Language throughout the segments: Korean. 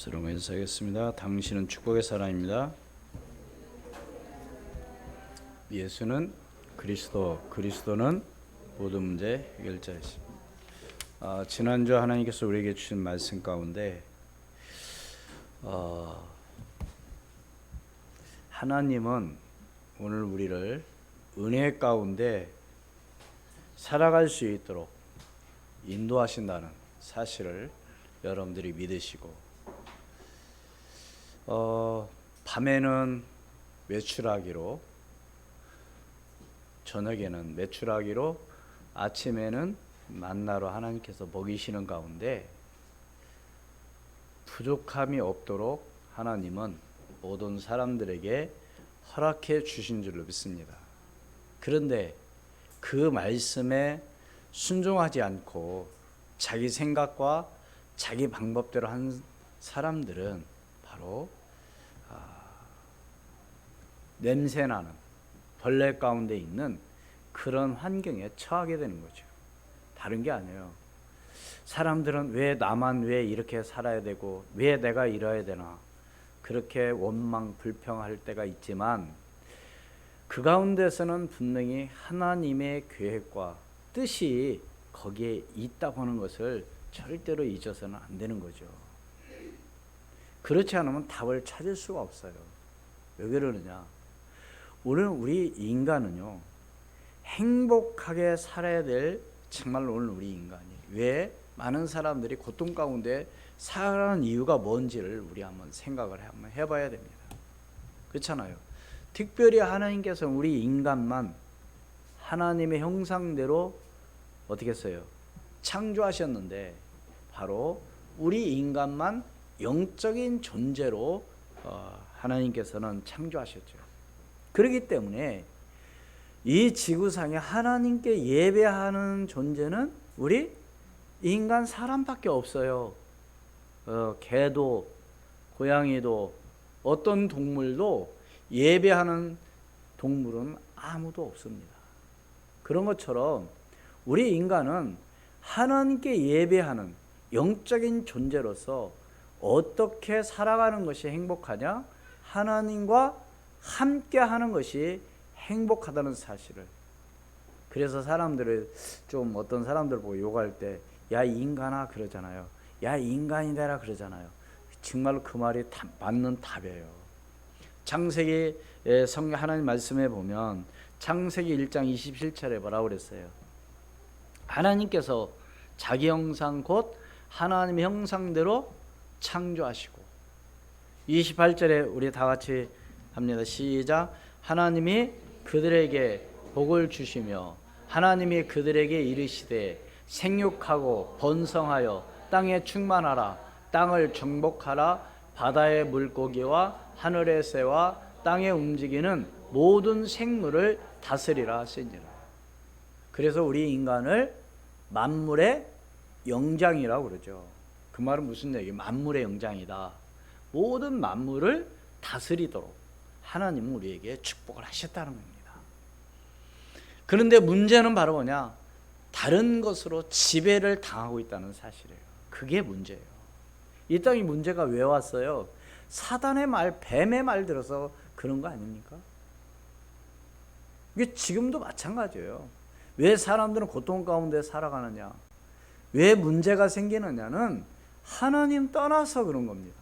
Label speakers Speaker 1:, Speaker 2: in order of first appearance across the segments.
Speaker 1: 서로 인사하겠습니다. 당신은 축복의 사람입니다. 예수는 그리스도, 그리스도는 모든 문제 해결자이십니다. 지난주 하나님께서 우리에게 주신 말씀 가운데 하나님은 오늘 우리를 은혜 가운데 살아갈 수 있도록 인도하신다는 사실을 여러분들이 믿으시고, 밤에는 외출하기로, 저녁에는 외출하기로, 아침에는 만나로 하나님께서 먹이시는 가운데 부족함이 없도록 하나님은 모든 사람들에게 허락해 주신 줄로 믿습니다. 그런데 그 말씀에 순종하지 않고 자기 생각과 자기 방법대로 한 사람들은 바로 냄새나는 벌레 가운데 있는 그런 환경에 처하게 되는 거죠. 다른 게 아니에요. 사람들은 왜 나만 왜 이렇게 살아야 되고 왜 내가 이래야 되나, 그렇게 원망 불평할 때가 있지만 그 가운데서는 분명히 하나님의 계획과 뜻이 거기에 있다고 하는 것을 절대로 잊어서는 안 되는 거죠. 그렇지 않으면 답을 찾을 수가 없어요. 왜 그러느냐? 오늘 우리 인간은요, 행복하게 살아야 될, 정말로 오늘 우리 인간이 왜 많은 사람들이 고통 가운데 살아가는 이유가 뭔지를 우리 한번 생각을 한번 해봐야 됩니다. 그렇잖아요. 특별히 하나님께서 우리 인간만 하나님의 형상대로 어떻게 했어요? 창조하셨는데 바로 우리 인간만 영적인 존재로 하나님께서는 창조하셨죠. 그렇기 때문에 이 지구상에 하나님께 예배하는 존재는 우리 인간 사람밖에 없어요. 개도, 고양이도, 어떤 동물도 예배하는 동물은 아무도 없습니다. 그런 것처럼 우리 인간은 하나님께 예배하는 영적인 존재로서 어떻게 살아가는 것이 행복하냐? 하나님과 함께 하는 것이 행복하다는 사실을. 그래서 사람들을 좀, 어떤 사람들 보고 욕할 때 야 인간아 그러잖아요. 야 인간이 되라 그러잖아요. 정말로 그 말이 맞는 답이에요. 창세기 성경 하나님 말씀에 보면 창세기 1장 27절에 뭐라고 그랬어요? 하나님께서 자기 형상 곧 하나님의 형상대로 창조하시고, 28절에 우리 다 같이 합니다. 시작. 하나님이 그들에게 복을 주시며 하나님이 그들에게 이르시되 생육하고 번성하여 땅에 충만하라, 땅을 정복하라, 바다의 물고기와 하늘의 새와 땅에 움직이는 모든 생물을 다스리라 하시니라. 그래서 우리 인간을 만물의 영장이라고 그러죠. 그 말은 무슨 얘기예요? 만물의 영장이다. 모든 만물을 다스리도록 하나님은 우리에게 축복을 하셨다는 겁니다. 그런데 문제는 바로 뭐냐? 다른 것으로 지배를 당하고 있다는 사실이에요. 그게 문제예요. 이 땅에 문제가 왜 왔어요? 사단의 말, 뱀의 말 들어서 그런 거 아닙니까? 이게 지금도 마찬가지예요. 왜 사람들은 고통 가운데 살아가느냐? 왜 문제가 생기느냐는 하나님 떠나서 그런 겁니다.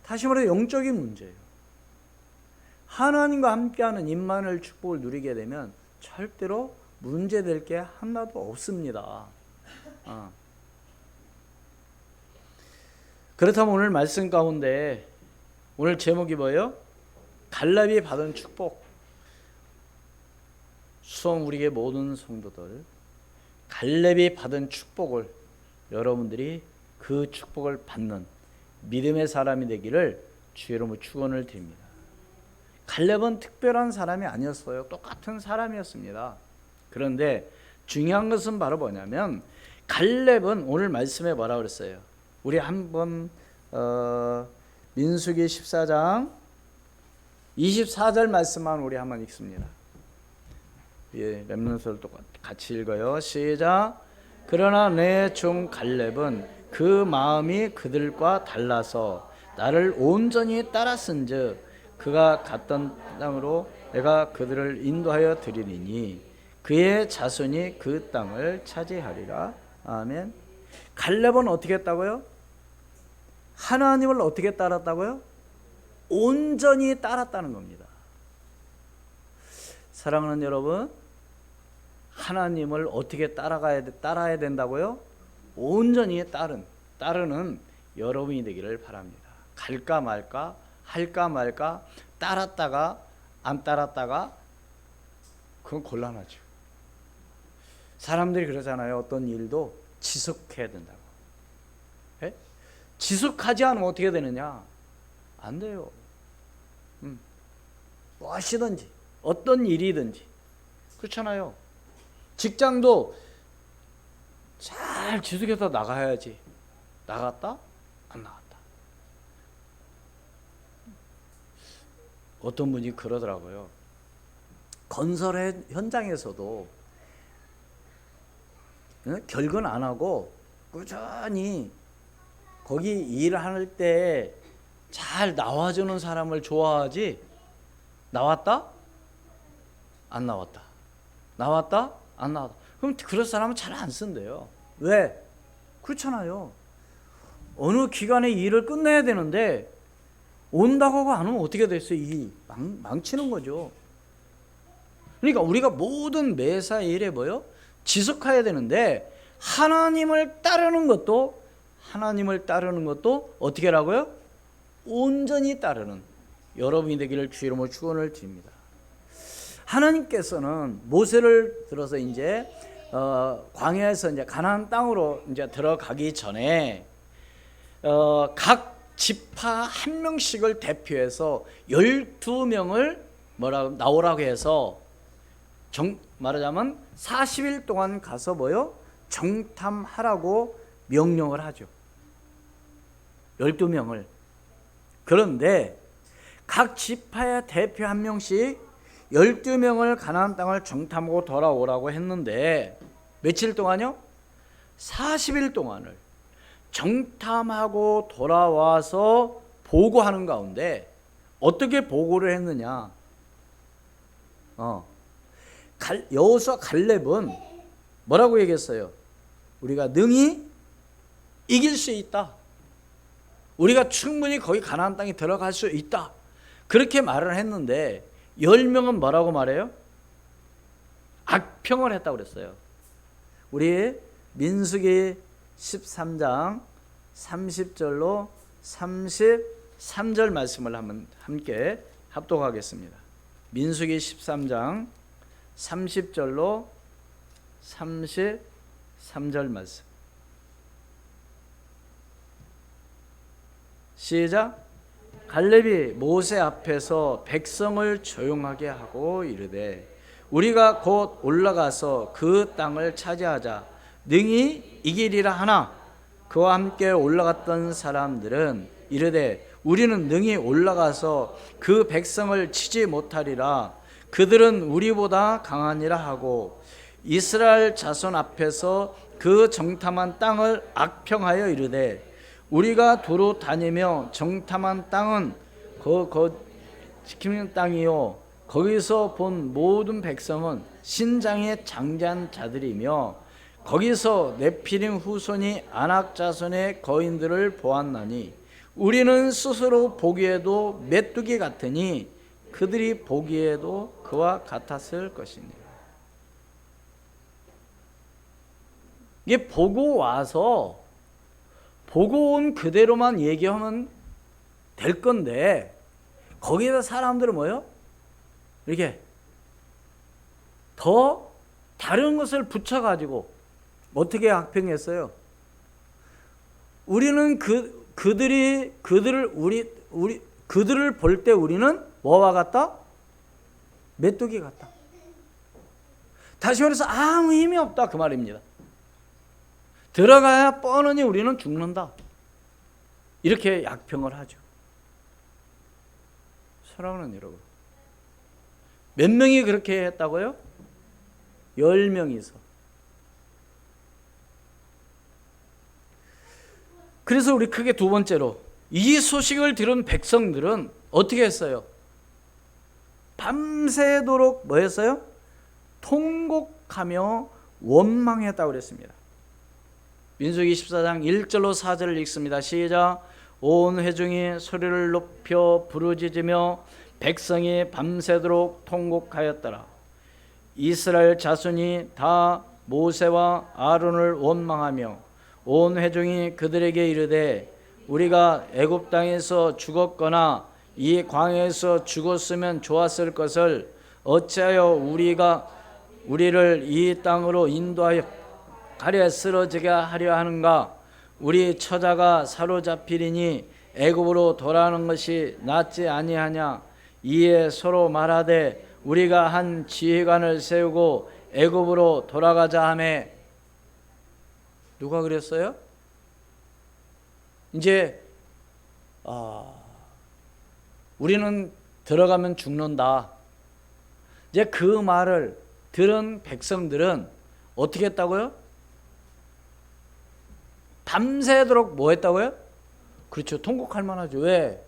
Speaker 1: 다시 말해 영적인 문제예요. 하나님과 함께하는 임마누엘 축복을 누리게 되면 절대로 문제될 게 하나도 없습니다. 그렇다면 오늘 말씀 가운데 오늘 제목이 뭐예요? 갈렙이 받은 축복. 수험 우리의 모든 성도들, 갈렙이 받은 축복을, 여러분들이 그 축복을 받는 믿음의 사람이 되기를 주의 이름으로 축원을 드립니다. 갈렙은 특별한 사람이 아니었어요. 똑같은 사람이었습니다. 그런데 중요한 것은 바로 뭐냐면 갈렙은 오늘 말씀에 뭐라고 그랬어요? 우리 한번 민수기 14장 24절 말씀만 우리 한번 읽습니다. 예, 렘넌트를 같이 읽어요. 시작. 그러나 내 종 갈렙은 그 마음이 그들과 달라서 나를 온전히 따랐은즉 그가 갔던 땅으로 내가 그들을 인도하여 드리리니 그의 자손이 그 땅을 차지하리라. 아멘. 갈렙은 어떻게 했다고요? 하나님을 어떻게 따랐다고요? 온전히 따랐다는 겁니다. 사랑하는 여러분, 하나님을 어떻게 따라야 된다고요? 온전히 따르는 여러분이 되기를 바랍니다. 갈까 말까, 할까 말까, 따랐다가 안 따랐다가 그건 곤란하죠. 사람들이 그러잖아요. 어떤 일도 지속해야 된다고. 예? 지속하지 않으면 어떻게 되느냐? 안 돼요. 무엇이든지 어떤 일이든지 그렇잖아요. 직장도 잘 지속해서 나가야지. 나갔다? 안 나갔다. 어떤 분이 그러더라고요. 건설 현장에서도 결근 안 하고 꾸준히 거기 일할 때 잘 나와주는 사람을 좋아하지, 나왔다? 안 나왔다. 나왔다? 안 나왔다. 그럼 그런 사람은 잘 안 쓴대요. 왜? 그렇잖아요. 어느 기간에 일을 끝내야 되는데 온다고 하고 안 오면 어떻게 됐어요? 망치는 거죠. 그러니까 우리가 모든 매사 일에 뭐요? 지속해야 되는데 하나님을 따르는 것도 어떻게 하라고요? 온전히 따르는 여러분이 되기를 주 이름으로 축원을 드립니다. 하나님께서는 모세를 들어서 이제 광야에서 이제 가나안 땅으로 이제 들어가기 전에 각 지파 한 명씩을 대표해서 12명을 나오라고 해서 말하자면 40일 동안 가서 뭐요? 정탐하라고 명령을 하죠. 12명을. 그런데 각 지파의 대표 한 명씩 12명을 가나안 땅을 정탐하고 돌아오라고 했는데 며칠 동안요? 40일 동안을 정탐하고 돌아와서 보고하는 가운데 어떻게 보고를 했느냐? 여호수아 갈렙은 뭐라고 얘기했어요? 우리가 능히 이길 수 있다. 우리가 충분히 거기 가나안 땅에 들어갈 수 있다. 그렇게 말을 했는데 10명은 뭐라고 말해요? 악평을 했다고 그랬어요. 우리 민수기 13장 30절로 33절 말씀을 한번 함께 합독하겠습니다. 민수기 13장 30절로 33절 말씀. 시작. 갈렙이 모세 앞에서 백성을 조용하게 하고 이르되 우리가 곧 올라가서 그 땅을 차지하자 능히 이기리라 하나 그와 함께 올라갔던 사람들은 이르되 우리는 능히 올라가서 그 백성을 치지 못하리라. 그들은 우리보다 강하니라 하고 이스라엘 자손 앞에서 그 정탐한 땅을 악평하여 이르되 우리가 두루 다니며 정탐한 땅은 지키는 땅이요 거기서 본 모든 백성은 신장에 장자한 자들이며 거기서 네피림 후손이 아낙 자손의 거인들을 보았나니 우리는 스스로 보기에도 메뚜기 같으니 그들이 보기에도 그와 같았을 것이니라. 이게 보고 온 그대로만 얘기하면 될 건데 거기에다 사람들은 뭐요? 이렇게 더 다른 것을 붙여가지고 어떻게 악평했어요? 우리는 그들을 볼 때 우리는 뭐와 같다? 메뚜기 같다. 다시 말해서 아무 힘이 없다 그 말입니다. 들어가야 뻔하니 우리는 죽는다. 이렇게 약평을 하죠. 사랑하는 여러분, 몇 명이 그렇게 했다고요? 10명이서. 그래서 우리 크게 두 번째로 이 소식을 들은 백성들은 어떻게 했어요? 밤새도록 뭐 했어요? 통곡하며 원망했다고 그랬습니다. 민수기 24장 1절로 4절을 읽습니다. 시작. 온 회중이 소리를 높여 부르짖으며 백성이 밤새도록 통곡하였더라. 이스라엘 자손이 다 모세와 아론을 원망하며 온 회중이 그들에게 이르되 우리가 애굽 땅에서 죽었거나 이 광야에서 죽었으면 좋았을 것을 어찌하여 우리를 이 땅으로 인도하여 가려 쓰러지게 하려 하는가? 우리 처자가 사로잡히리니 애굽으로 돌아가는 것이 낫지 아니하냐? 이에 서로 말하되 우리가 한 지휘관을 세우고 애굽으로 돌아가자 하매. 누가 그랬어요? 이제 우리는 들어가면 죽는다. 이제 그 말을 들은 백성들은 어떻게 했다고요? 밤새도록 뭐 했다고요? 그렇죠. 통곡할 만하죠. 왜?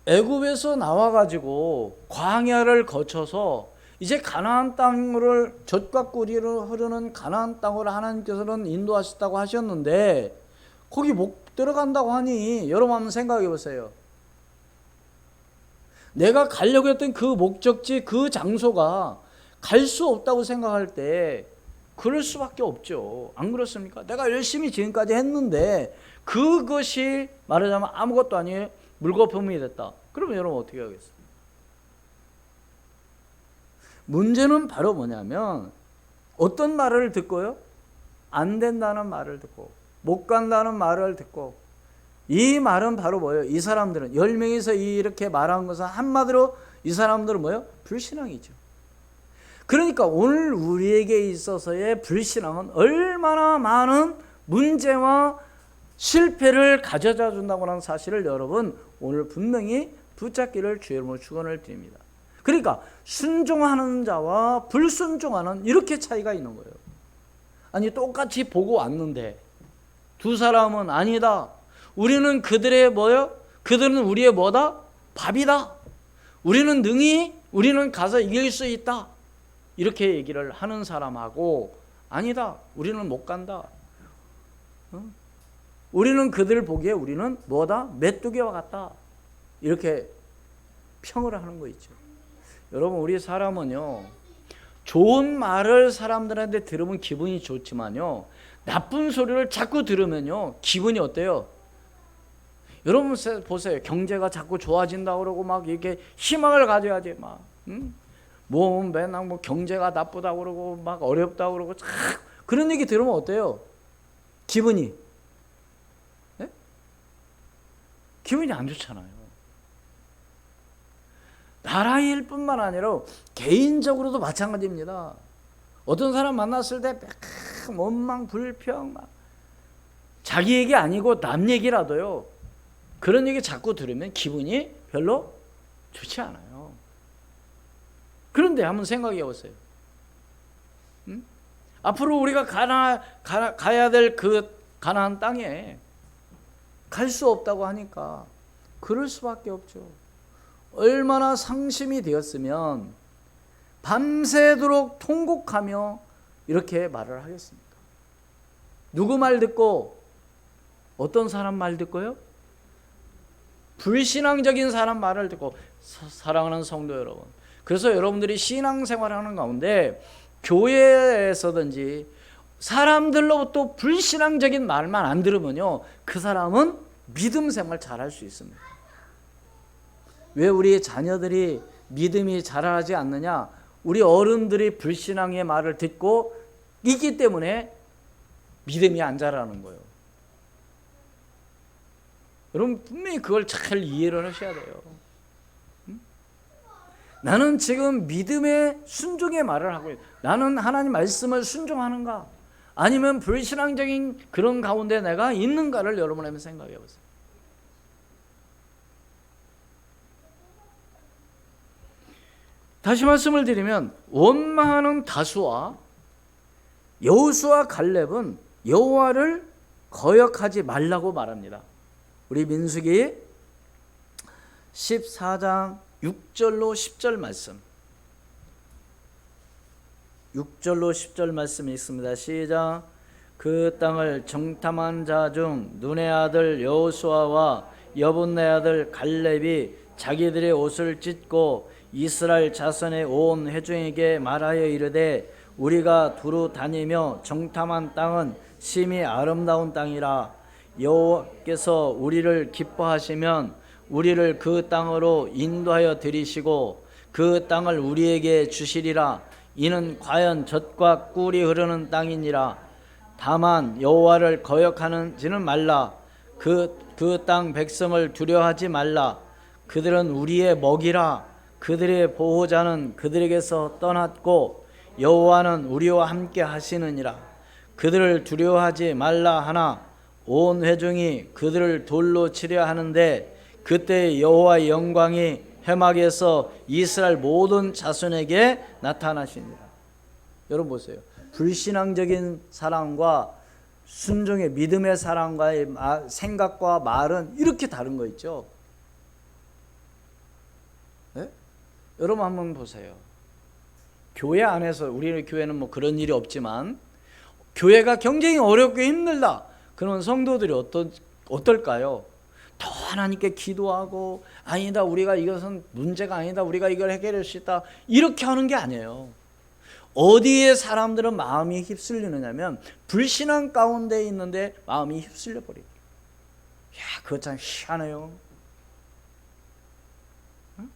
Speaker 1: 애굽에서 나와가지고 광야를 거쳐서 이제 가나안 땅을 젖과 꿀이로 흐르는 가나안 땅으로 하나님께서는 인도하셨다고 하셨는데 거기 못 들어간다고 하니 여러분 한번 생각해 보세요. 내가 가려고 했던 그 목적지 그 장소가 갈 수 없다고 생각할 때 그럴 수밖에 없죠. 안 그렇습니까? 내가 열심히 지금까지 했는데 그것이 말하자면 아무것도 아니에요. 물거품이 됐다. 그러면 여러분 어떻게 하겠어요? 문제는 바로 뭐냐면 어떤 말을 듣고요? 안 된다는 말을 듣고 못 간다는 말을 듣고 이 말은 바로 뭐예요? 이 사람들은 10명이서 이렇게 말한 것은 한마디로 이 사람들은 뭐예요? 불신앙이죠. 그러니까 오늘 우리에게 있어서의 불신앙은 얼마나 많은 문제와 실패를 가져다 준다고 하는 사실을 여러분 오늘 분명히 붙잡기를 주의 이름으로 축원을 드립니다. 그러니까 순종하는 자와 불순종하는 이렇게 차이가 있는 거예요. 아니 똑같이 보고 왔는데 두 사람은 아니다. 우리는 그들의 뭐요? 그들은 우리의 뭐다? 밥이다. 우리는 가서 이길 수 있다. 이렇게 얘기를 하는 사람하고 아니다. 우리는 못 간다. 우리는 그들 보기에 우리는 뭐다? 메뚜기와 같다. 이렇게 평을 하는 거 있죠. 여러분 우리 사람은요 좋은 말을 사람들한테 들으면 기분이 좋지만요 나쁜 소리를 자꾸 들으면요 기분이 어때요? 여러분 보세요. 경제가 자꾸 좋아진다 그러고 막 이렇게 희망을 가져야지 막 뭐 맨날 뭐 경제가 나쁘다 그러고 막 어렵다 그러고 그런 얘기 들으면 어때요? 기분이 네? 기분이 안 좋잖아요. 나라일 뿐만 아니라 개인적으로도 마찬가지입니다. 어떤 사람 만났을 때 원망 불평 막 자기 얘기 아니고 남 얘기라도요 그런 얘기 자꾸 들으면 기분이 별로 좋지 않아요. 그런데 한번 생각해 보세요. 앞으로 우리가 가야 될 그 가나안 땅에 갈 수 없다고 하니까 그럴 수밖에 없죠. 얼마나 상심이 되었으면 밤새도록 통곡하며 이렇게 말을 하겠습니까? 누구 말 듣고 어떤 사람 말 듣고요? 불신앙적인 사람 말을 듣고 사랑하는 성도 여러분. 그래서 여러분들이 신앙생활하는 가운데 교회에서든지 사람들로부터 불신앙적인 말만 안 들으면요 그 사람은 믿음 생활 잘할 수 있습니다. 왜 우리 자녀들이 믿음이 자라지 않느냐? 우리 어른들이 불신앙의 말을 듣고 있기 때문에 믿음이 안 자라는 거예요. 여러분 분명히 그걸 잘 이해를 하셔야 돼요. 나는 지금 믿음의 순종의 말을 하고 있어요. 나는 하나님 말씀을 순종하는가? 아니면 불신앙적인 그런 가운데 내가 있는가를 여러분 한번 생각해 보세요. 다시 말씀을 드리면 원망하는 다수와 여호수아 갈렙은 여호와를 거역하지 말라고 말합니다. 우리 민수기 14장 6절로 10절 말씀, 6절로 10절 말씀이 있습니다. 시작. 그 땅을 정탐한 자 중 눈의 아들 여호수아와 여분네 아들 갈렙이 자기들의 옷을 찢고 이스라엘 자손의 온 회중에게 말하여 이르되 우리가 두루 다니며 정탐한 땅은 심히 아름다운 땅이라. 여호와께서 우리를 기뻐하시면 우리를 그 땅으로 인도하여 들이시고 그 땅을 우리에게 주시리라. 이는 과연 젖과 꿀이 흐르는 땅이니라. 다만 여호와를 거역하는지는 말라. 그 땅 백성을 두려워하지 말라. 그들은 우리의 먹이라. 그들의 보호자는 그들에게서 떠났고 여호와는 우리와 함께 하시느니라. 그들을 두려워하지 말라 하나 온 회중이 그들을 돌로 치려 하는데 그때 여호와의 영광이 회막에서 이스라엘 모든 자손에게 나타나시니라. 여러분 보세요. 불신앙적인 사람과 순종의 믿음의 사람과의 생각과 말은 이렇게 다른 거 있죠. 네? 여러분 한번 보세요. 교회 안에서, 우리의 교회는 뭐 그런 일이 없지만 교회가 경쟁이 어렵고 힘들다 그런 성도들이 어떨까요? 더 하나님께 기도하고 아니다 우리가 이것은 문제가 아니다 우리가 이걸 해결할 수 있다 이렇게 하는 게 아니에요. 어디에 사람들은 마음이 휩쓸리느냐면 불신앙 가운데 있는데 마음이 휩쓸려 버려요. 야, 그거 참 희한해요. 응?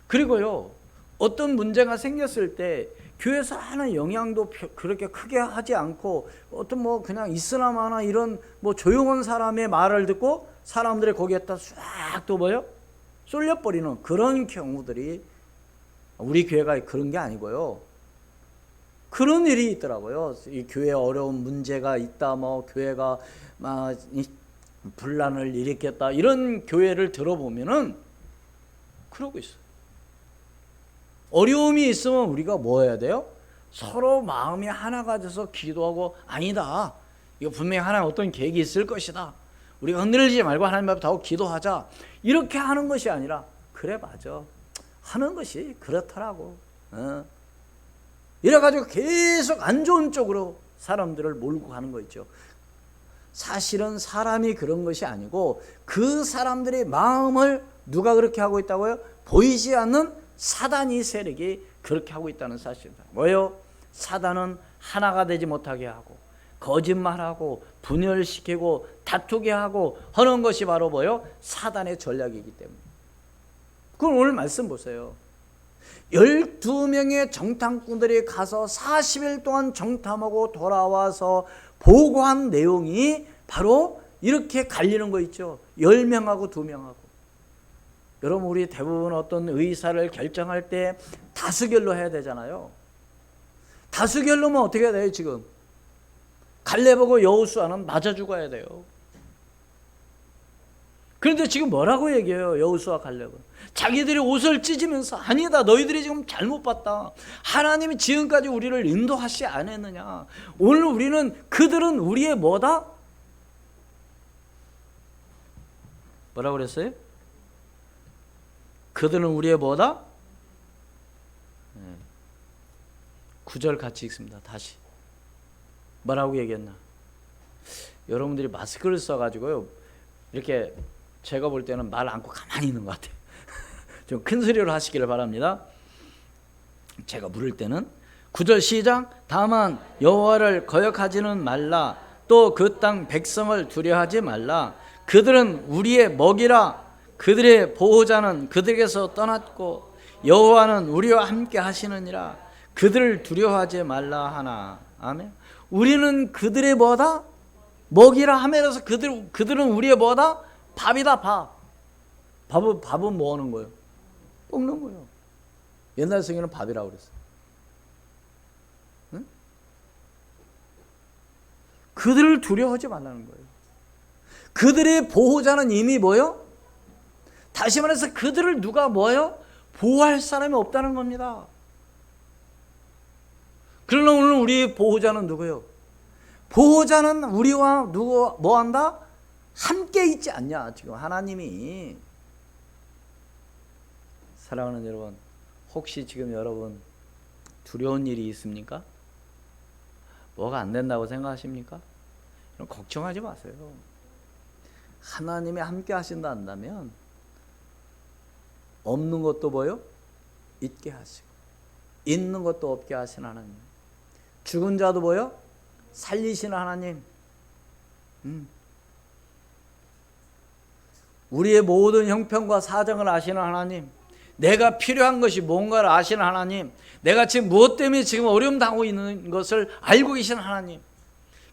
Speaker 1: 그리고요, 어떤 문제가 생겼을 때 교회에서 하는 영향도 그렇게 크게 하지 않고 어떤 뭐 그냥 이슬람하나 이런 뭐 조용한 사람의 말을 듣고 사람들이 거기에다 싹 또 뭐요? 쏠려버리는 그런 경우들이 우리 교회가 그런 게 아니고요. 그런 일이 있더라고요. 이 교회에 어려운 문제가 있다, 뭐 교회가 막 분란을 일으켰다 이런 교회를 들어보면은 그러고 있어요. 어려움이 있으면 우리가 뭐 해야 돼요? 서로 마음이 하나가 돼서 기도하고 아니다. 이거 분명히 하나님 어떤 계획이 있을 것이다. 우리가 흔들리지 말고 하나님 앞에 더 기도하자. 이렇게 하는 것이 아니라 그래 맞아. 하는 것이 그렇더라고. 이래가지고 계속 안 좋은 쪽으로 사람들을 몰고 가는 거 있죠. 사실은 사람이 그런 것이 아니고 그 사람들의 마음을 누가 그렇게 하고 있다고요? 보이지 않는 사단이 세력이 그렇게 하고 있다는 사실입니다. 뭐예요? 사단은 하나가 되지 못하게 하고 거짓말하고 분열시키고 다투게 하고 하는 것이 바로 뭐예요? 사단의 전략이기 때문에. 그럼 오늘 말씀 보세요. 12명의 정탐꾼들이 가서 40일 동안 정탐하고 돌아와서 보고한 내용이 바로 이렇게 갈리는 거 있죠. 10명하고 2명하고. 여러분 우리 대부분 어떤 의사를 결정할 때 다수결로 해야 되잖아요. 다수결로면 어떻게 해야 돼요 지금? 갈렙하고 여호수아는 맞아 죽어야 돼요. 그런데 지금 뭐라고 얘기해요 여호수아 갈렙은? 자기들이 옷을 찢으면서 아니다 너희들이 지금 잘못 봤다. 하나님이 지금까지 우리를 인도하시지 않았느냐. 오늘 우리는 그들은 우리의 뭐다? 뭐라고 그랬어요? 그들은 우리의 뭐다? 9절 같이 읽습니다. 다시 뭐라고 얘기했나? 여러분들이 마스크를 써가지고요 이렇게 제가 볼 때는 말 않고 가만히 있는 것 같아요. 좀 큰 소리로 하시기를 바랍니다. 제가 물을 때는 9절 시작. 다만 여호와를 거역하지는 말라. 또 그 땅 백성을 두려워하지 말라. 그들은 우리의 먹이라. 그들의 보호자는 그들에게서 떠났고 여호와는 우리와 함께 하시느니라. 그들을 두려워하지 말라 하나. 아멘. 우리는 그들의 뭐다? 먹이라 하면서 그들은 우리의 뭐다? 밥이다 밥. 밥은 뭐 하는 거예요? 먹는 거예요. 옛날 성경은 밥이라고 그랬어요. 응? 그들을 두려워하지 말라는 거예요. 그들의 보호자는 이미 뭐요? 다시 말해서 그들을 누가 뭐요? 보호할 사람이 없다는 겁니다. 그러나 오늘 우리의 보호자는 누구예요? 보호자는 우리와 누구 뭐 한다? 함께 있지 않냐 지금 하나님이. 사랑하는 여러분, 혹시 지금 여러분 두려운 일이 있습니까? 뭐가 안 된다고 생각하십니까? 그럼 걱정하지 마세요. 하나님이 함께 하신다 한다면 없는 것도 뭐요? 있게 하시고 있는 것도 없게 하신 하나님, 죽은 자도 뭐요? 살리시는 하나님, 우리의 모든 형편과 사정을 아시는 하나님, 내가 필요한 것이 뭔가를 아시는 하나님, 내가 지금 무엇 때문에 지금 어려움 당하고 있는 것을 알고 계신 하나님,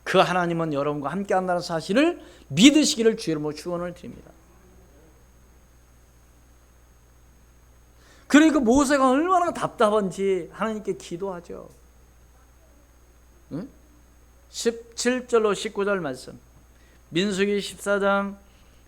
Speaker 1: 그 하나님은 여러분과 함께 한다는 사실을 믿으시기를 주의 이름으로 축원을 드립니다. 그러니까 모세가 얼마나 답답한지 하나님께 기도하죠. 17절로 19절 말씀, 민수기 14장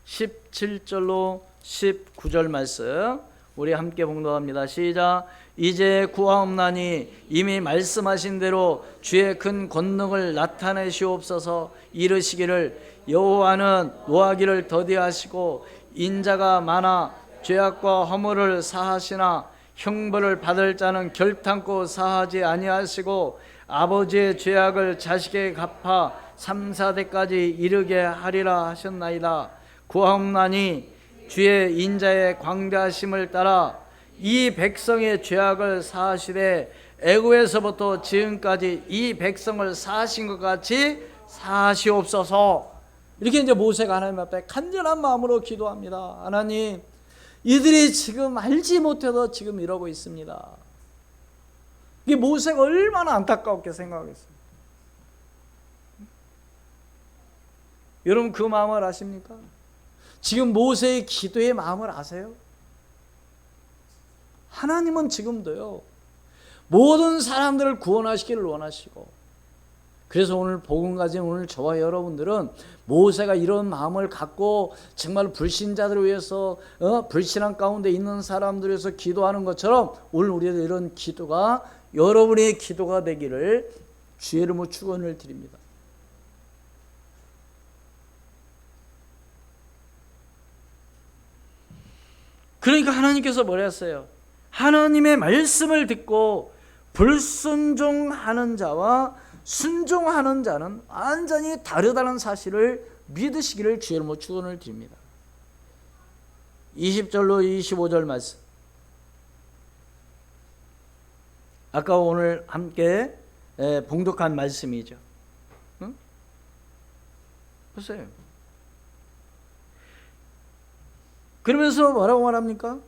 Speaker 1: 17절로 19절 말씀 우리 함께 봉독합니다. 시작. 이제 구하옵나니 이미 말씀하신 대로 주의 큰 권능을 나타내시옵소서. 이르시기를 여호와는 노하기를 더디하시고 인자가 많아 죄악과 허물을 사하시나 형벌을 받을 자는 결탄코 사하지 아니하시고 아버지의 죄악을 자식에게 갚아 3, 4대까지 이르게 하리라 하셨나이다. 구하옵나니 주의 인자의 광대하심을 따라 이 백성의 죄악을 사하시되 애굽에서부터 지금까지 이 백성을 사하신 것 같이 사하시옵소서. 이렇게 이제 모세가 하나님 앞에 간절한 마음으로 기도합니다. 하나님, 이들이 지금 알지 못해서 지금 이러고 있습니다. 이게 모세가 얼마나 안타깝게 생각하겠어요. 여러분 그 마음을 아십니까? 지금 모세의 기도의 마음을 아세요? 하나님은 지금도요 모든 사람들을 구원하시기를 원하시고, 그래서 오늘 복음 가진 오늘 저와 여러분들은 모세가 이런 마음을 갖고 정말 불신자들을 위해서 불신앙 가운데 있는 사람들을 위해서 기도하는 것처럼 오늘 우리도 이런 기도가 여러분의 기도가 되기를 주의 이름으로 축원을 드립니다. 그러니까 하나님께서 뭐라 했어요? 하나님의 말씀을 듣고 불순종하는 자와 순종하는 자는 완전히 다르다는 사실을 믿으시기를 주의 이름으로 축원을 드립니다. 20절로 25절 말씀, 아까 오늘 함께 봉독한 말씀이죠. 응? 보세요. 그러면서 뭐라고 말합니까?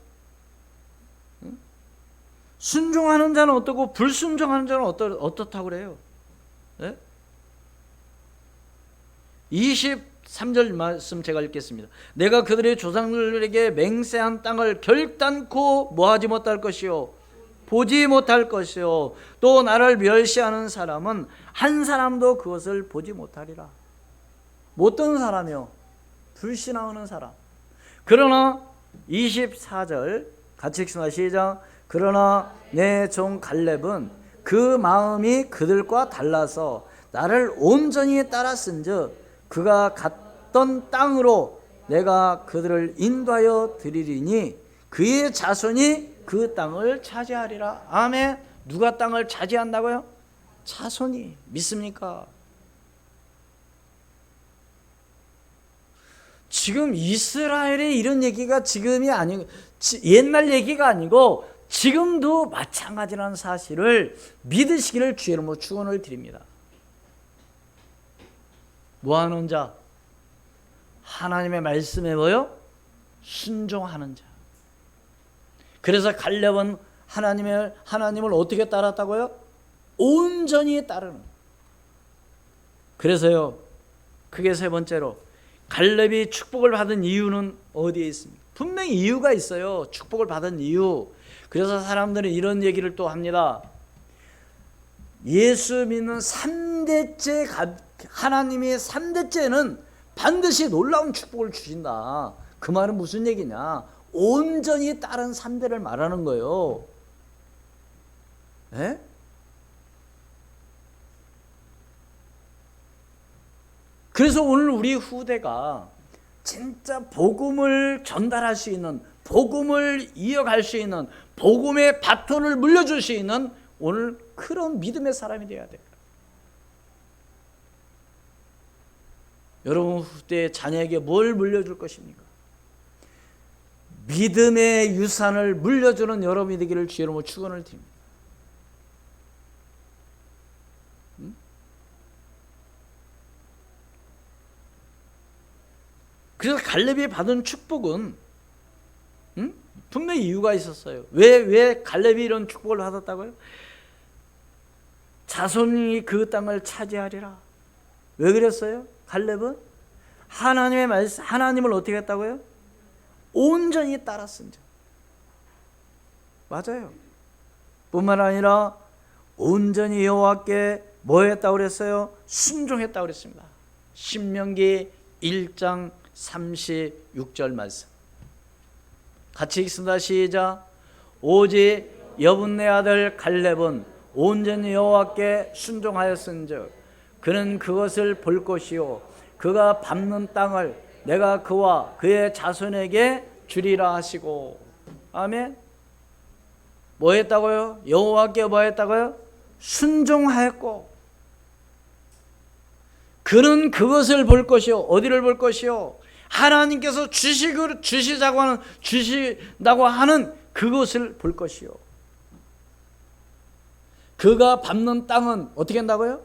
Speaker 1: 순종하는 자는 어떻고 불순종하는 자는 어떻다고 그래요? 네? 23절 말씀 제가 읽겠습니다. 내가 그들의 조상들에게 맹세한 땅을 결단코 뭐하지 못할 것이요 보지 못할 것이요 또 나를 멸시하는 사람은 한 사람도 그것을 보지 못하리라. 어떤 사람이요? 불신앙하는 사람. 그러나 24절 같이 읽습니다. 시작. 그러나 내 종 갈렙은 그 마음이 그들과 달라서 나를 온전히 따랐은즉 그가 갔던 땅으로 내가 그들을 인도하여 드리리니 그의 자손이 그 땅을 차지하리라. 아멘. 누가 땅을 차지한다고요? 자손이. 믿습니까? 지금 이스라엘의 이런 얘기가 지금이 아니고 옛날 얘기가 아니고 지금도 마찬가지라는 사실을 믿으시기를 주의 이름으로 축원을 드립니다. 뭐하는 자? 하나님의 말씀에 뭐요? 순종하는 자. 그래서 갈렙은 하나님을 어떻게 따랐다고요? 온전히 따르는. 그래서요, 그게 세 번째로 갈렙이 축복을 받은 이유는 어디에 있습니까? 분명히 이유가 있어요. 축복을 받은 이유. 그래서 사람들은 이런 얘기를 또 합니다. 예수 믿는 3대째 하나님의 3대째는 반드시 놀라운 축복을 주신다. 그 말은 무슨 얘기냐? 온전히 따른 3대를 말하는 거예요. 네? 그래서 오늘 우리 후대가 진짜 복음을 전달할 수 있는, 복음을 이어갈 수 있는, 복음의 바톤을 물려줄 수 있는 오늘 그런 믿음의 사람이 되어야 돼요. 여러분 후대의 자녀에게 뭘 물려줄 것입니까? 믿음의 유산을 물려주는 여러분이 되기를 주의 이름으로 축원을 드립니다. 그래서 갈렙이 받은 축복은 분명히 이유가 있었어요. 왜 갈렙이 이런 축복을 받았다고요? 자손이 그 땅을 차지하리라. 왜 그랬어요? 갈렙은 하나님의 말씀, 하나님을 어떻게 했다고요? 온전히 따랐습니다. 맞아요. 뿐만 아니라 온전히 여호와께 뭐 했다고 그랬어요? 순종했다고 그랬습니다. 신명기 1장 36절 말씀 같이 읽습니다. 시작. 오직 여분네 아들 갈렙은 온전히 여호와께 순종하였은즉 그는 그것을 볼 것이요 그가 밟는 땅을 내가 그와 그의 자손에게 주리라 하시고. 아멘. 뭐 했다고요? 여호와께 뭐 했다고요? 순종하였고 그는 그것을 볼 것이요. 어디를 볼 것이요? 하나님께서 주시자고 하는, 주시다고 하는 그것을 볼 것이요. 그가 밟는 땅은 어떻게 한다고요?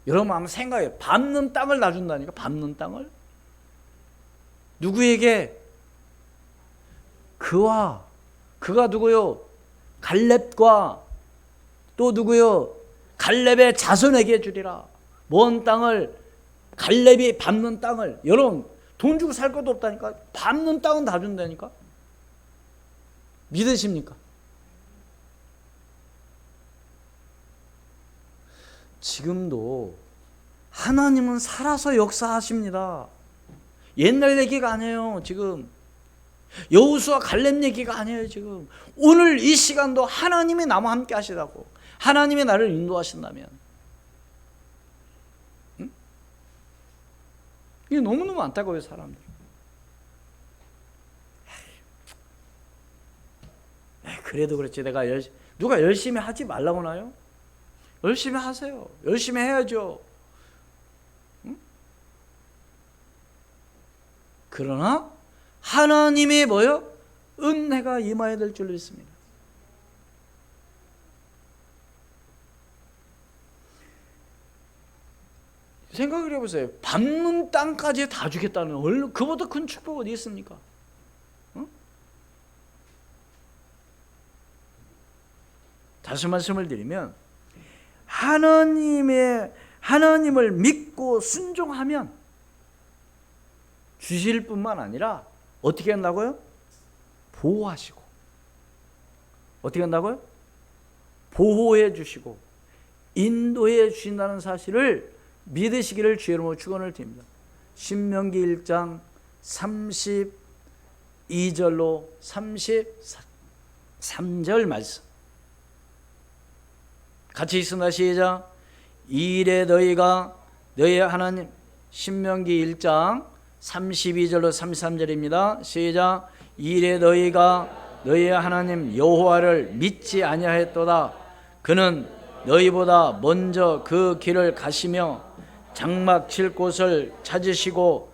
Speaker 1: 여러분 한번 생각해요. 밟는 땅을 놔준다니까. 밟는 땅을 누구에게? 그가 누구요? 갈렙과 또 누구요? 갈렙의 자손에게 주리라. 먼 땅을, 갈렙이 밟는 땅을. 여러분 돈 주고 살 것도 없다니까. 밟는 땅은 다 준다니까. 믿으십니까? 지금도 하나님은 살아서 역사하십니다. 옛날 얘기가 아니에요. 지금 여호수아 갈렙 얘기가 아니에요. 지금 오늘 이 시간도 하나님이 나와 함께 하시다고, 하나님이 나를 인도하신다면, 응? 이게 너무너무 안타까워요. 사람들. 그래도 그렇지. 누가 열심히 하지 말라고 하나요? 열심히 하세요. 열심히 해야죠. 응? 그러나 하나님의 뭐요? 은혜가 임하여야 될 줄로 믿습니다. 생각을 해보세요. 밟는 땅까지 다 주겠다는, 그보다 큰 축복 어디 있습니까? 응? 다시 말씀을 드리면 하나님을 믿고 순종하면 주실 뿐만 아니라 어떻게 한다고요? 보호하시고. 어떻게 한다고요? 보호해 주시고 인도해 주신다는 사실을 믿으시기를 주의 이름으로 축원을 드립니다. 신명기 1장 32절로 33절 말씀 같이 있습니다. 시작. 이래 너희가 너희 하나님, 신명기 1장 32절로 33절입니다. 시작. 이래 너희가 너희 하나님 여호와를 믿지 아니하였도다. 그는 너희보다 먼저 그 길을 가시며 장막 칠 곳을 찾으시고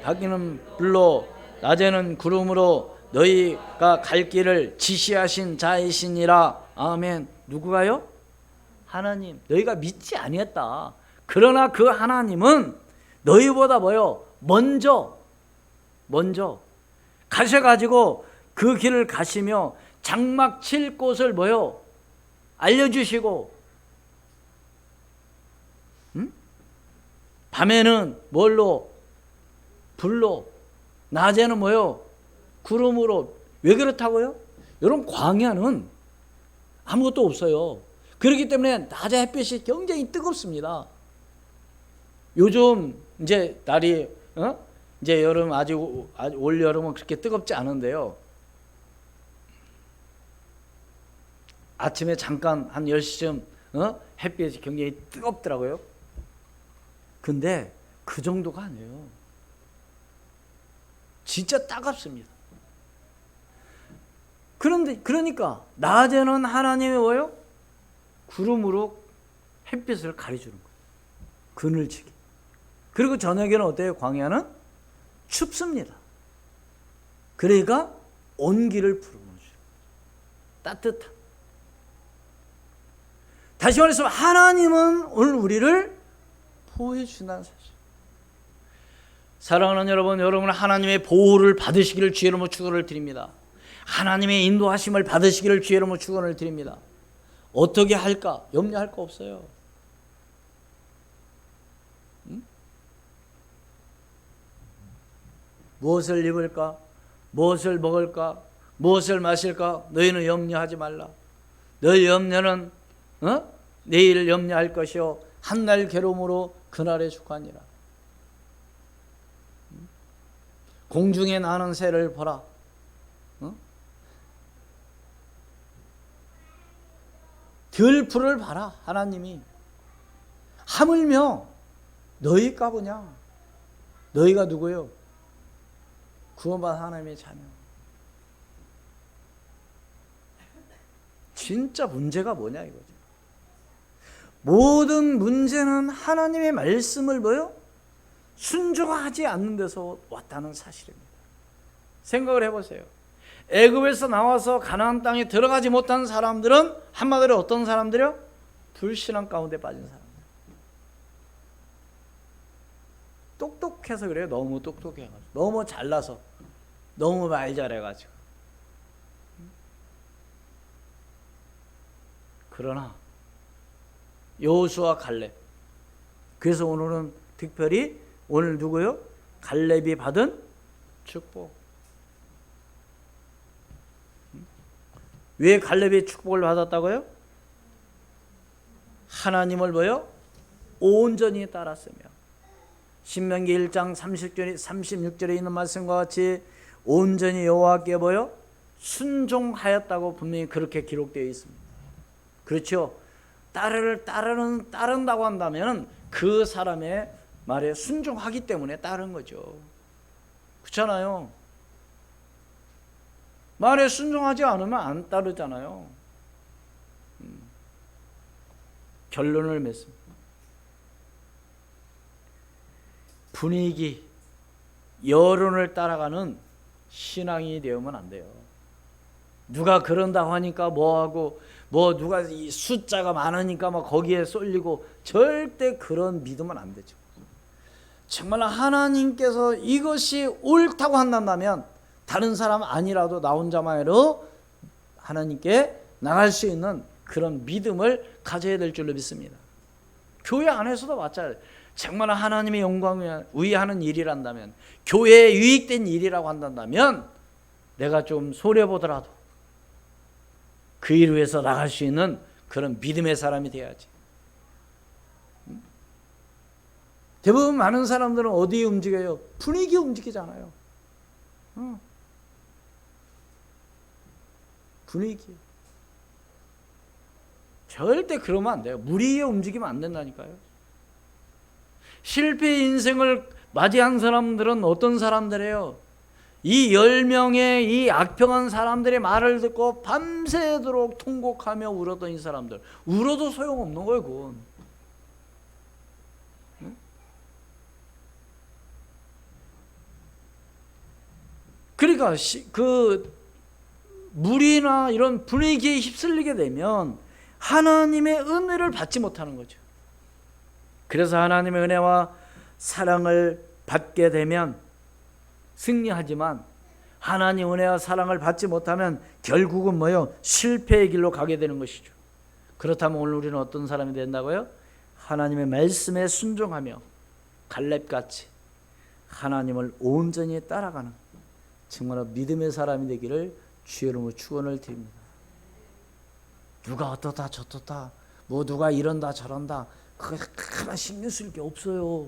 Speaker 1: 밝기는 불로 낮에는 구름으로 너희가 갈 길을 지시하신 자이시니라. 아멘. 누구가요? 하나님. 너희가 믿지 아니했다. 그러나 그 하나님은 너희보다 뭐요? 먼저 가셔가지고 그 길을 가시며 장막 칠 곳을 뭐요? 알려주시고, 밤에는 뭘로? 불로, 낮에는 뭐요? 구름으로. 왜 그렇다고요? 여러분 광야는 아무것도 없어요. 그렇기 때문에 낮에 햇빛이 굉장히 뜨겁습니다. 요즘 이제 날이 이제 여름 아직 올 여름은 그렇게 뜨겁지 않은데요. 아침에 잠깐 한 10시쯤 햇빛이 굉장히 뜨겁더라고요. 근데 그 정도가 아니에요. 진짜 따갑습니다. 그러니까 낮에는 하나님이 뭐예요? 구름으로 햇빛을 가려주는 거예요. 그늘치기. 그리고 저녁에는 어때요? 광야는 춥습니다. 그러니까 온기를 불어넣어줘요. 따뜻한. 다시 말해서 하나님은 오늘 우리를 보호해 주신다는 사실. 사랑하는 여러분 하나님의 보호를 받으시기를 주의 이름으로 축원을 드립니다. 하나님의 인도하심을 받으시기를 주의 이름으로 축원을 드립니다. 어떻게 할까? 염려할 거 없어요. 응? 무엇을 입을까? 무엇을 먹을까? 무엇을 마실까? 너희는 염려하지 말라. 너희 염려는 내일 염려할 것이요 한날 괴로움으로 그날에 축하니라. 공중에 나는 새를 보라. 들풀을 봐라. 하나님이 하물며 너희 까부냐? 너희가 누구요? 구원받은 하나님의 자녀. 진짜 문제가 뭐냐 이거죠. 모든 문제는 하나님의 말씀을 뭐요? 순종하지 않는 데서 왔다는 사실입니다. 생각을 해보세요. 애굽에서 나와서 가나안 땅에 들어가지 못한 사람들은 한마디로 어떤 사람들이요? 불신앙 가운데 빠진 사람들. 똑똑해서 그래요. 너무 똑똑해가지고, 너무 잘나서, 너무 말 잘해가지고. 그러나 여호수아 갈렙. 그래서 오늘은 특별히 오늘 누구요? 갈렙이 받은 축복. 왜 갈렙이 축복을 받았다고요? 하나님을 뭐요? 온전히 따랐으며. 신명기 1장 36절에 있는 말씀과 같이 온전히 여호와께 뭐요? 순종하였다고 분명히 그렇게 기록되어 있습니다. 그렇죠? 따른다고 한다면 그 사람의 말에 순종하기 때문에 따른 거죠. 그렇잖아요. 말에 순종하지 않으면 안 따르잖아요. 결론을 맺습니다. 분위기, 여론을 따라가는 신앙이 되면 안 돼요. 누가 그런다고 하니까 뭐하고, 누가 이 숫자가 많으니까 막 거기에 쏠리고, 절대 그런 믿으면 안 되죠. 정말 하나님께서 이것이 옳다고 한다면 다른 사람 아니라도 나 혼자만으로 하나님께 나갈 수 있는 그런 믿음을 가져야 될 줄로 믿습니다. 교회 안에서도 마찬가지예요. 정말 하나님의 영광을 위하는 일이란다면, 교회에 유익된 일이라고 한다면 내가 좀 손해보더라도 그 일 위해서 나갈 수 있는 그런 믿음의 사람이 돼야지. 대부분 많은 사람들은 어디에 움직여요? 분위기에 움직이잖아요. 분위기. 절대 그러면 안 돼요. 무리에 움직이면 안 된다니까요. 실패의 인생을 맞이한 사람들은 어떤 사람들이에요? 이 10명의 이 악평한 사람들의 말을 듣고 밤새도록 통곡하며 울었던 이 사람들. 울어도 소용없는 거예요, 그건. 그러니까 그 무리나 이런 분위기에 휩쓸리게 되면 하나님의 은혜를 받지 못하는 거죠. 그래서 하나님의 은혜와 사랑을 받게 되면 승리하지만 하나님 은혜와 사랑을 받지 못하면 결국은 뭐요? 실패의 길로 가게 되는 것이죠. 그렇다면 오늘 우리는 어떤 사람이 된다고요? 하나님의 말씀에 순종하며 갈렙같이 하나님을 온전히 따라가는 정말 믿음의 사람이 되기를 주의 이름으로 축원을 드립니다. 누가 어떻다 저떻다 누가 이런다 저런다 그거 하나 신경 쓸 게 없어요.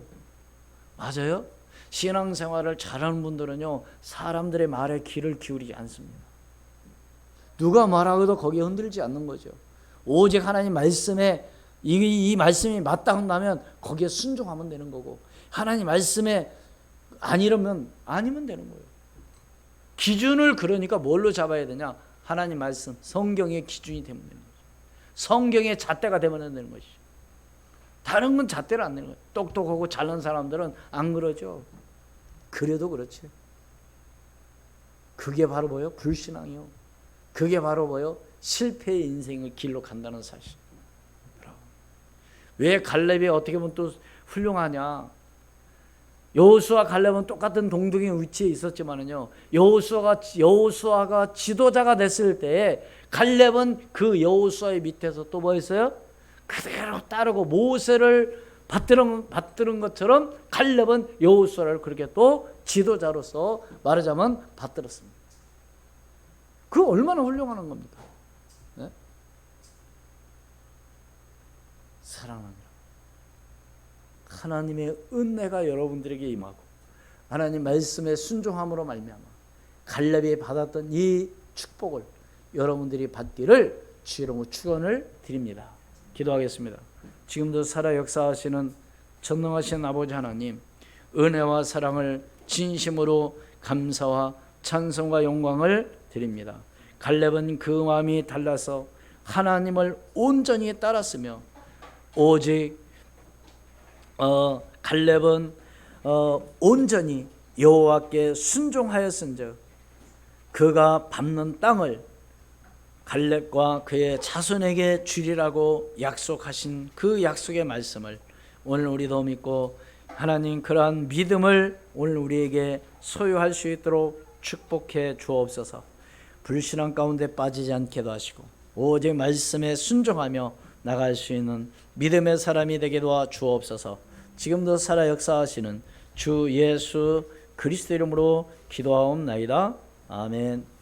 Speaker 1: 맞아요? 신앙생활을 잘하는 분들은요 사람들의 말에 귀를 기울이지 않습니다. 누가 말하고도 거기에 흔들지 않는 거죠. 오직 하나님 말씀에 이 말씀이 맞다 한다면 거기에 순종하면 되는 거고, 하나님 말씀에 아니면 되는 거예요. 기준을 그러니까 뭘로 잡아야 되냐? 하나님 말씀, 성경의 기준이 되면 되는 거죠. 성경의 잣대가 되면 되는 것이죠. 다른 건 잣대를 안 내는 거예요. 똑똑하고 잘난 사람들은 안 그러죠. 그래도 그렇지. 그게 바로 뭐예요? 불신앙이요. 그게 바로 뭐예요? 실패의 인생을 길로 간다는 사실. 왜 갈렙이 어떻게 보면 또 훌륭하냐? 여호수아 갈렙은 똑같은 동등의 위치에 있었지만은요, 여호수아가 지도자가 됐을 때 갈렙은 그 여호수아의 밑에서 또 뭐 했어요? 그대로 따르고 모세를 받드는 것처럼 갈렙은 여호수아를 그렇게 또 지도자로서 말하자면 받들었습니다. 그 얼마나 훌륭한 겁니까? 네? 사랑합니다. 하나님의 은혜가 여러분들에게 임하고 하나님 말씀에 순종함으로 말미암아 갈렙이 받았던 이 축복을 여러분들이 받기를 주 이름으로 축원을 드립니다. 기도하겠습니다. 지금도 살아 역사하시는 전능하신 아버지 하나님, 은혜와 사랑을 진심으로 감사와 찬송과 영광을 드립니다. 갈렙은 그 마음이 달라서 하나님을 온전히 따랐으며 오직 갈렙은 온전히 여호와께 순종하였은즉 그가 밟는 땅을 갈렙과 그의 자손에게 주리라고 약속하신 그 약속의 말씀을 오늘 우리도 믿고 하나님 그러한 믿음을 오늘 우리에게 소유할 수 있도록 축복해 주옵소서. 불신앙 가운데 빠지지 않게도 하시고 오직 말씀에 순종하며 나갈 수 있는 믿음의 사람이 되게 도와 주옵소서. 지금도 살아 역사하시는 주 예수 그리스도 이름으로 기도하옵나이다. 아멘.